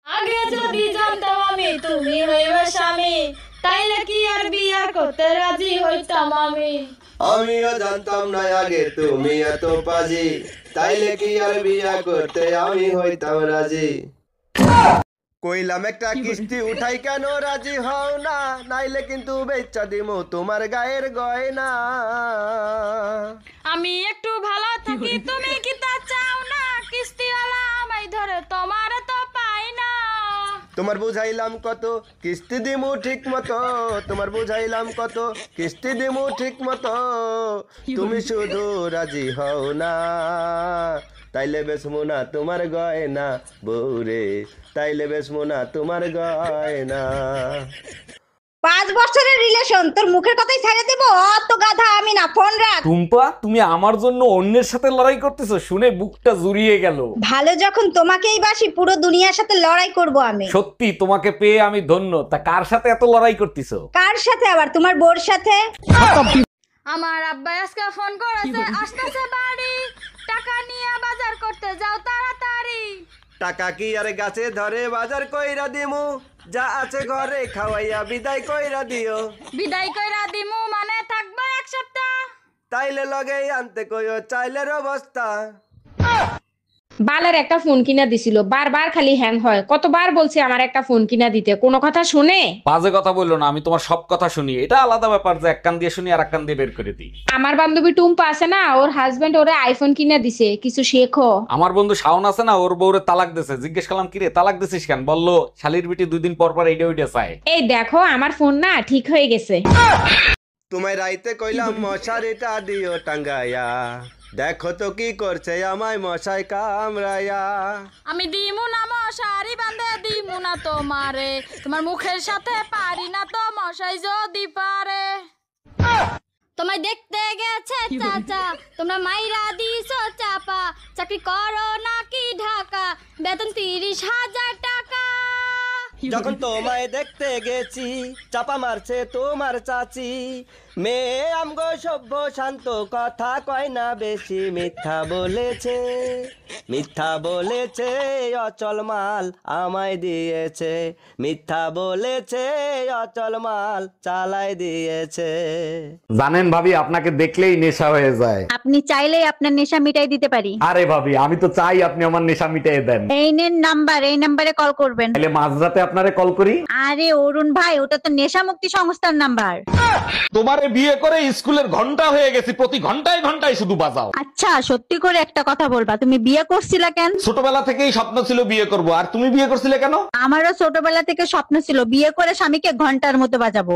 আগে যদি জানতাম আমি তুমি হইবে স্বামী, তাইলে কি আর বিয়া করতে রাজি হইতাম আমি। আমিও জানতাম না আগে তুমি এত পাজি, তাইলে কি আর বিয়া করতে আমি হইতাম রাজি। কইলাম একটা কিস্তি উঠাই কেন রাজি হও না, নাইলে কিন্তু বেচা দিমু তোমার গায়ের গয়না। আমি একটু ভালো থাকি তুমি কি তা চাও না, কিস্তিওয়ালা আমায় ধরে তোমার তো পাই না। তোমার বুঝাইলাম কত কিস্তি দিমু ঠিক মতো, তোমার বুঝাইলাম কত কিস্তি দিমু ঠিক মতো, তুমি শুধু রাজি হও না, তাইলে বেসমু না তোমার গয়না বউরে, তাইলে বেসমু না তোমার গয়না। 5 বছরের রিলেশন, তোর মুখের কথাই ছেড়ে দেব? অত গাধা আমি না, ফোন রাখ। টুম্পা, তুমি আমার জন্য অন্যের সাথে লড়াই করতেছো শুনে বুকটা জুড়িয়ে গেল। ভালো যখন তোমাকেই বাসি, পুরো দুনিয়ার সাথে লড়াই করব আমি। সত্যি তোমাকে পেয়ে আমি ধন্য। তা কার সাথে এত লড়াই করতেছো? কার সাথে আবার? তোমার বোর সাথে। আমার আব্বা আজকে ফোন করেছে, আসতেছে বাড়ি, টাকা নিয়ে বাজার করতে যাও তাড়াতাড়ি। টাকা কি আর গাছে ধরে বাজার কইরা দিমু, যা আছে ঘরে খাওয়াইয়া বিদায় কইরা দিও। বিদায় কইরা দিমু মানে থাকবো 1 সপ্তাহ। তাইলে লগে আনতে কইও চাইলের অবস্থা। বালের একটা ফোন কিনা দিছিল, বারবার খালি হ্যাং হয়। কতবার বলছি আমার একটা ফোন কিনা দিতে, কোনো কথা শুনে? বাজে কথা বললো না, আমি তোমার সব কথা শুনি। এটা আলাদা ব্যাপার যে এক কান দিয়ে শুনি আর এক কান দিয়ে বের করে দিই। আমার বান্ধবী টুম্পা আছে না, ওর হাজবেন্ড ওরে আইফোন কিনা দিছে, কিছু শেখো। আমার বন্ধু শাওন আছে না, ওর বউরে তালাক দিছে। জিজ্ঞেস করলাম কিরে তালাক দিছিস কেন, বললো শালির বিটি 2 দিন পর পর এইটা ওইটা চায়। এই দেখো আমার ফোন না ঠিক হয়ে গেছে। তোমায় রাইতে কইলাম মশারিটা দিও টাঙ্গাইয়া, দেখো তো কি করছে আমায় মশাই কামড়াইয়া। আমি দিমু না মশারি বাঁধে দিমু না তোমারে, তোমার মুখের সাথে পারি না তো মশাই যদি পারে। তোমায় দেখতে গেছে চাচা, তোমরা মাইরা দিছো চাপা, চাকরি করো নাকি ঢাকা, বেতন 30,000 টাকা। যখন তোমায় দেখতে গেছি চাপা মারছে তোমার চাচি, মেয়ে আমগো সভ্য শান্ত কথা কয় না বেশি, মিথ্যা বলেছে মিথ্যা বলেছে, অচল মাল আমায় দিয়েছে, মিথ্যা বলেছে অচল মাল চালাই দিয়েছে। জানেন ভাবি, আপনাকে দেখলেই নেশা হয়ে যায়। আপনি চাইলেই আপনার নেশা মিটাই দিতে পারি। আরে ভাবি, আমি তো চাই আপনি আমার নেশা মিটিয়ে দেন। এই নেন নাম্বার, এই নাম্বারে কল করবেন। তাহলে মাঝরাতে আপনারে কল করি? আরে অরুণ ভাই, ওটা তো নেশা মুক্তি সংস্থার নাম্বার। তোমারে বিয়ে করে স্কুলের ঘন্টা হয়ে গেছি, প্রতি ঘন্টায় ঘন্টায় শুধু বাজাও। আচ্ছা সত্যি করে একটা কথা বলবা, তুমি বিয়ে করছিলা কেন? ছোটবেলা থেকেই স্বপ্ন ছিল বিয়ে করব। আর তুমি বিয়ে করছিলে কেন? আমারও ছোটবেলা থেকে স্বপ্ন ছিল বিয়ে করে স্বামীকে ঘন্টার মতো বাজাবো।